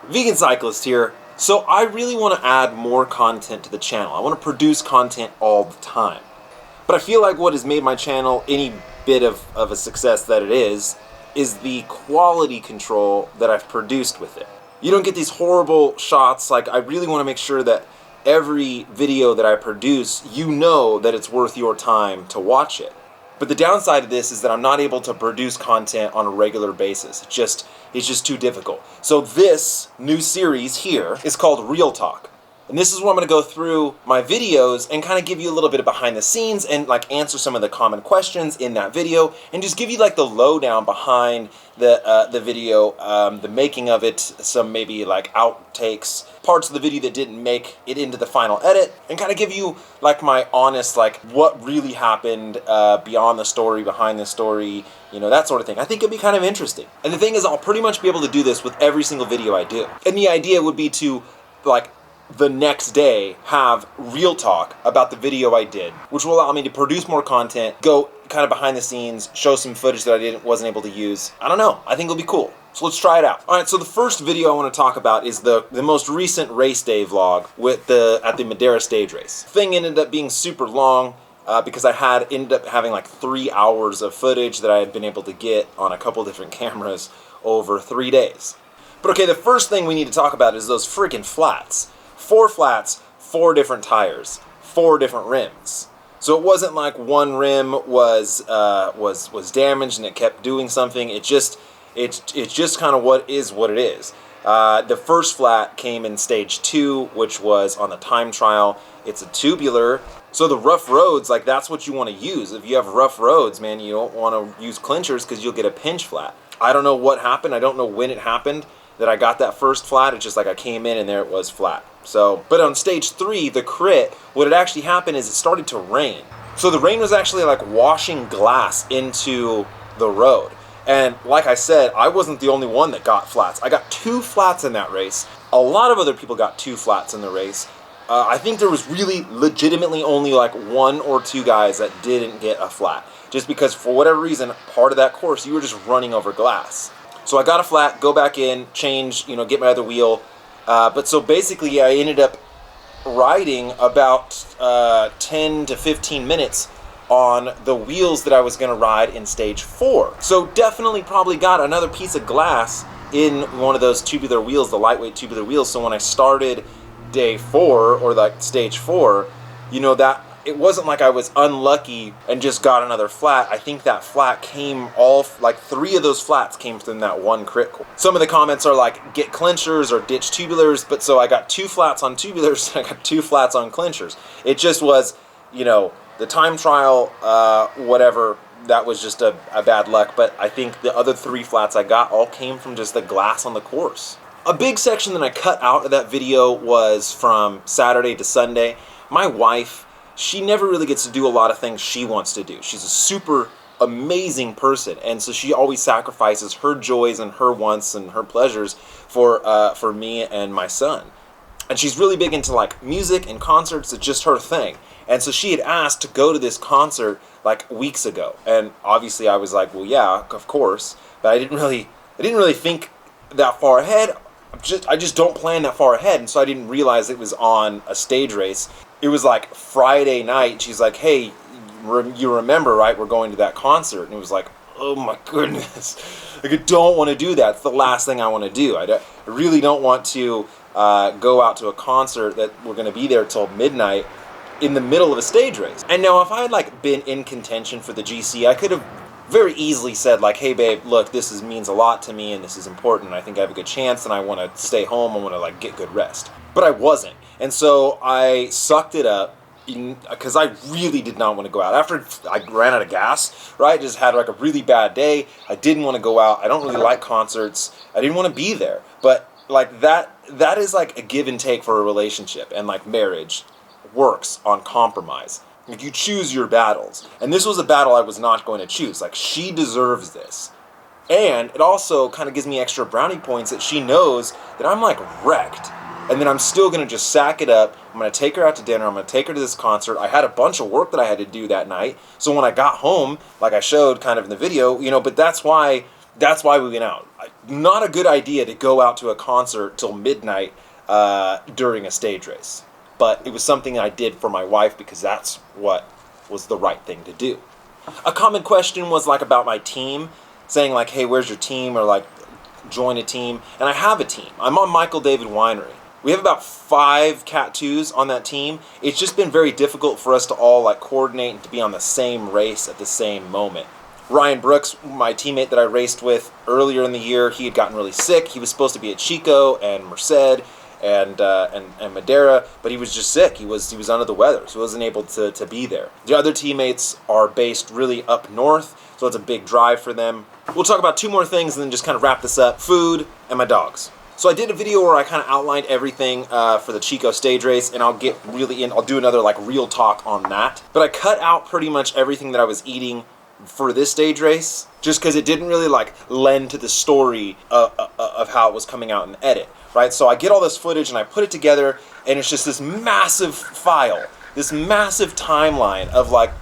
Vegan Cyclist here. So I really want to add more content to the channel. I want to produce content all the time. But I feel like what has made my channel any bit of a success that it is the quality control that I've produced with it. You don't get these horrible shots. Like, I really want to make sure that every video that I produce, you know that it's worth your time to watch it. But the downside of this is that I'm not able to produce content on a regular basis. It's just too difficult. So this new series here is called Real Talk. And this is where I'm going to go through my videos and kind of give you a little bit of behind the scenes and like answer some of the common questions in that video and just give you like the lowdown behind the video, the making of it, some maybe like outtakes, parts of the video that didn't make it into the final edit, and kind of give you like my honest, like what really happened beyond the story, behind the story, you know, that sort of thing. I think it'd be kind of interesting. And the thing is, I'll pretty much be able to do this with every single video I do. And the idea would be to like the next day have real talk about the video I did, which will allow me to produce more content, go kind of behind the scenes, show some footage that I wasn't able to use. I don't know, I think it'll be cool. So let's try it out. Alright, so the first video I want to talk about is the most recent Raceday vlog with at the Madeira stage race. The thing ended up being super long because I ended up having like 3 hours of footage that I had been able to get on a couple different cameras over 3 days. But okay, the first thing we need to talk about is those freaking flats. 4 flats, 4 different tires, 4 different rims. So it wasn't like one rim was damaged and it kept doing something. It's just kind of what it is. The first flat came in stage 2, which was on the time trial. It's a tubular. So the rough roads, like that's what you want to use. If you have rough roads, man, you don't want to use clinchers because you'll get a pinch flat. I don't know what happened. I don't know when it happened that I got that first flat. It's just like I came in and there it was flat. So, but on stage 3, the crit, what had actually happened is it started to rain. So the rain was actually like washing glass into the road. And like I said, I wasn't the only one that got flats. I got 2 flats in that race. A lot of other people got 2 flats in the race. I think there was really legitimately only like 1 or 2 guys that didn't get a flat. Just because for whatever reason, part of that course, you were just running over glass. So I got a flat, go back in, change, get my other wheel. But so basically I ended up riding about 10 to 15 minutes on the wheels that I was going to ride in stage 4. So definitely probably got another piece of glass in one of those tubular wheels, the lightweight tubular wheels. So when I started day 4 or like stage 4, that it wasn't like I was unlucky and just got another flat. I think that flat came like 3 of those flats came from that one crit course. Some of the comments are like, get clinchers or ditch tubulars, but so I got 2 flats on tubulars and I got 2 flats on clinchers. It just was, the time trial, whatever, that was just a bad luck, but I think the other 3 flats I got all came from just the glass on the course. A big section that I cut out of that video was from Saturday to Sunday. My wife, she never really gets to do a lot of things she wants to do. She's a super amazing person, and so she always sacrifices her joys and her wants and her pleasures for me and my son. And she's really big into like music and concerts. It's just her thing. And so she had asked to go to this concert like weeks ago, and obviously I was like, well, yeah, of course. But I didn't really think that far ahead. I just don't plan that far ahead, and so I didn't realize it was on a stage race. It was like Friday night. She's like, hey, you remember, right? We're going to that concert. And it was like, oh my goodness. Like, I don't want to do that. It's the last thing I want to do. I really don't want to go out to a concert that we're going to be there till midnight in the middle of a stage race. And now if I had like been in contention for the GC, I could have very easily said like, hey babe, look, this means a lot to me and this is important. I think I have a good chance and I want to stay home. I want to like get good rest. But I wasn't. And so I sucked it up because I really did not want to go out. After I ran out of gas, right? Just had like a really bad day. I didn't want to go out. I don't really like concerts. I didn't want to be there. But like that is like a give and take for a relationship, and like marriage works on compromise. Like you choose your battles. And this was a battle I was not going to choose. Like she deserves this. And it also kind of gives me extra brownie points that she knows that I'm like wrecked. And then I'm still going to just sack it up. I'm going to take her out to dinner. I'm going to take her to this concert. I had a bunch of work that I had to do that night. So when I got home, like I showed kind of in the video, but that's why that's why we went out. Not a good idea to go out to a concert till midnight during a stage race. But it was something I did for my wife because that's what was the right thing to do. A common question was like about my team, saying like, hey, where's your team? Or like, join a team. And I have a team. I'm on Michael David Winery. We have about 5 Cat 2s on that team. It's just been very difficult for us to all like coordinate and to be on the same race at the same moment. Ryan Brooks, my teammate that I raced with earlier in the year, he had gotten really sick. He was supposed to be at Chico and Merced and Madera, but he was just sick. He was under the weather, so he wasn't able to be there. The other teammates are based really up north, so it's a big drive for them. We'll talk about 2 more things and then just kind of wrap this up. Food and my dogs. So I did a video where I kind of outlined everything for the Chico stage race, and I'll get really in. I'll do another like real talk on that. But I cut out pretty much everything that I was eating for this stage race, just because it didn't really like lend to the story of how it was coming out in the edit, right? So I get all this footage and I put it together, and it's just this massive file, this massive timeline of like,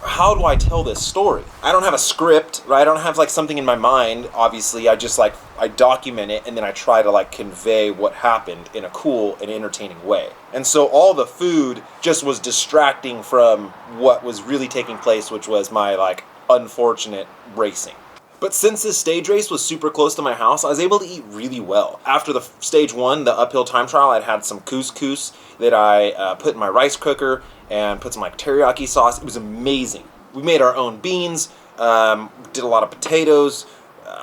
how do I tell this story? I don't have a script, right? I don't have like something in my mind, obviously. I just like, I document it and then I try to like convey what happened in a cool and entertaining way. And so all the food just was distracting from what was really taking place, which was my like unfortunate racing. But since this stage race was super close to my house, I was able to eat really well. After the stage 1, the uphill time trial, I'd had some couscous that I put in my rice cooker and put some like teriyaki sauce. It was amazing. We made our own beans, did a lot of potatoes.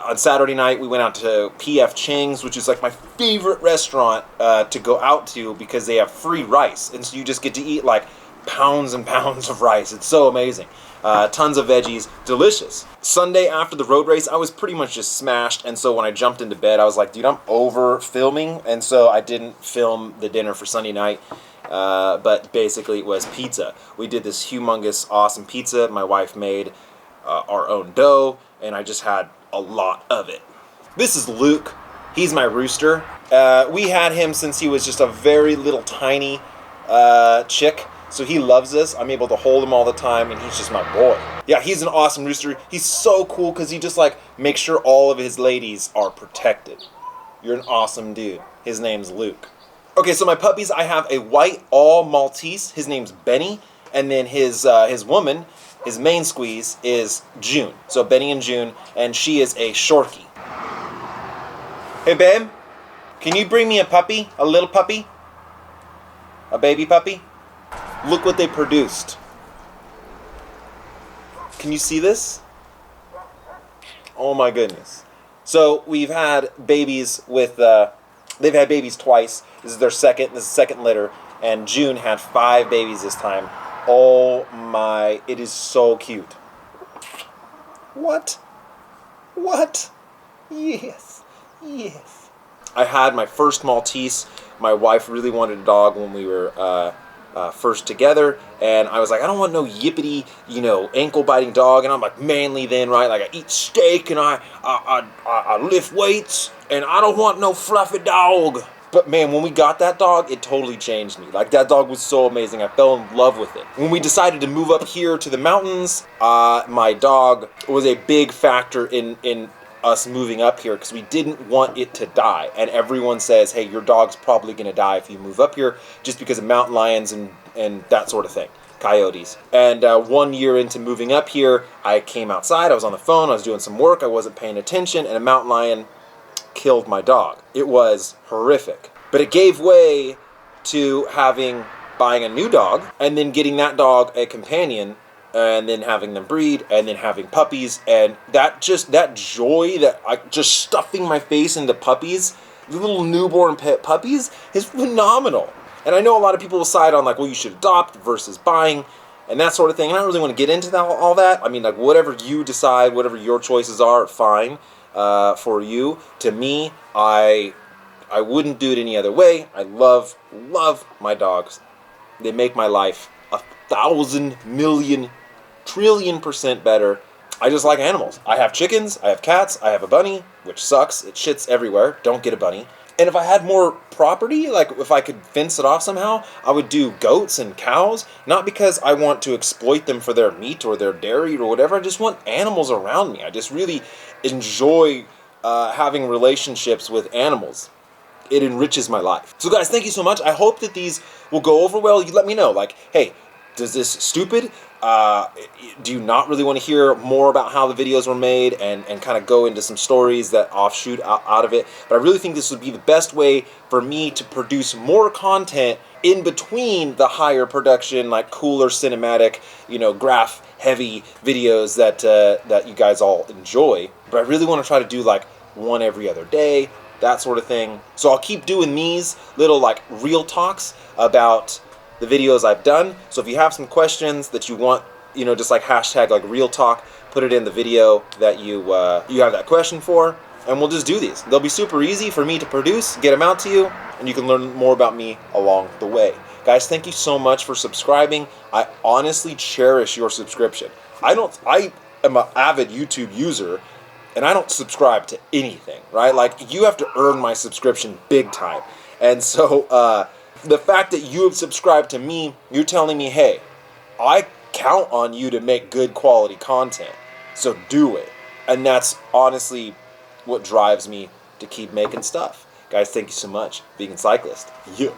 On Saturday night, we went out to P.F. Chang's, which is like my favorite restaurant to go out to because they have free rice. And so you just get to eat like pounds and pounds of rice. It's so amazing. Tons of veggies, delicious. Sunday after the road race, I was pretty much just smashed, and so when I jumped into bed, I was like, dude, I'm over filming, and so I didn't film the dinner for Sunday night, but basically it was pizza. We did this humongous, awesome pizza. My wife made our own dough, and I just had a lot of it. This is Luke. He's my rooster. We had him since he was just a very little tiny chick. So he loves us. I'm able to hold him all the time, and he's just my boy. Yeah, he's an awesome rooster. He's so cool because he just like makes sure all of his ladies are protected. You're an awesome dude. His name's Luke. Okay, so my puppies, I have a white all Maltese. His name's Benny, and then his woman, his main squeeze, is June. So Benny and June, and she is a Shorkie. Hey, babe, can you bring me a puppy? A little puppy? A baby puppy? Look what they produced. Can you see this? Oh my goodness. So we've had babies with, they've had babies twice. This is the second litter. And June had 5 babies this time. Oh my, it is so cute. What? What? Yes, yes. I had my first Maltese. My wife really wanted a dog when we were, first together, and I was like, I don't want no yippity, ankle-biting dog, and I'm like manly then, right? Like I eat steak, and I lift weights, and I don't want no fluffy dog. But man, when we got that dog, it totally changed me. Like that dog was so amazing. I fell in love with it. When we decided to move up here to the mountains, my dog was a big factor in us moving up here because we didn't want it to die. And everyone says, hey, your dog's probably going to die if you move up here just because of mountain lions and that sort of thing, coyotes. And 1 year into moving up here, I came outside, I was on the phone, I was doing some work, I wasn't paying attention, and a mountain lion killed my dog. It was horrific. But it gave way to buying a new dog and then getting that dog a companion and then having them breed, and then having puppies, and that joy that just stuffing my face into puppies, the little newborn pet puppies, is phenomenal. And I know a lot of people will side on like, well, you should adopt versus buying, and that sort of thing. And I don't really want to get into all that. I mean, like whatever you decide, whatever your choices are fine for you. To me, I wouldn't do it any other way. I love my dogs. They make my life 1,000 million trillion% better. I just like animals. I have chickens, I have cats, I have a bunny, which sucks. It shits everywhere. Don't get a bunny. And if I had more property, like if I could fence it off somehow, I would do goats and cows, not because I want to exploit them for their meat or their dairy or whatever. I just want animals around me. I just really enjoy having relationships with animals. It enriches my life. So guys, thank you so much. I hope that these will go over well. You let me know, like, hey, does this stupid? Do you not really want to hear more about how the videos were made and kind of go into some stories that offshoot out of it? But I really think this would be the best way for me to produce more content in between the higher production, like cooler cinematic, graph heavy videos that you guys all enjoy. But I really want to try to do like one every other day, that sort of thing. So I'll keep doing these little like real talks about the videos I've done. So if you have some questions that you want, just like hashtag like real talk, put it in the video that you have that question for, and we'll just do these. They'll be super easy for me to produce, get them out to you, and you can learn more about me along the way. Guys, thank you so much for subscribing. I honestly cherish your subscription. I am an avid YouTube user, and I don't subscribe to anything, right? Like, you have to earn my subscription big time. And so, the fact that you have subscribed to me, you're telling me, hey, I count on you to make good quality content. So do it. And that's honestly what drives me to keep making stuff. Guys, thank you so much. Vegan Cyclist. Yeah.